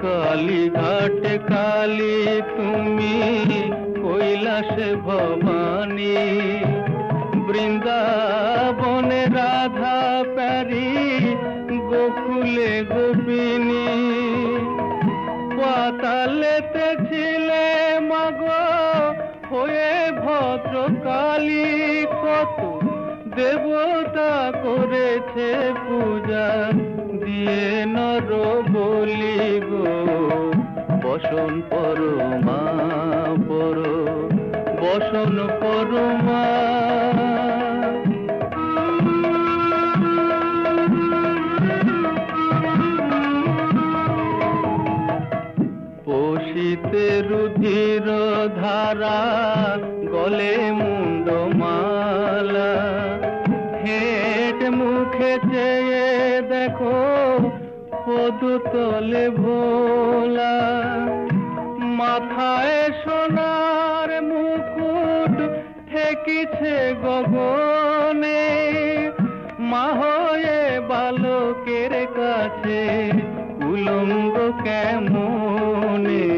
কালীঘাটে কালী তুমি, কৈলাসে ভবানী, বৃন্দাবনে রাধা প্যারি, গোকুলে গোপিনী। পাতালেতে ছিলে মাগো হয়ে ভদ্রকালী, কত দেবতা করেছে পূজা দিয়ে নর বলি গো। বসন পরমা পর, বসন পরমা। পশিতে রুধির ধারা, গলে মুন্ডমালা, হেট মুখে চেয়ে দেখো পদতলে ভোলা। মাথায় সোনার মুকুট ঠেকিছে গগনে, মা হয়ে বালকের কাছে উলঙ্গ কেমনে।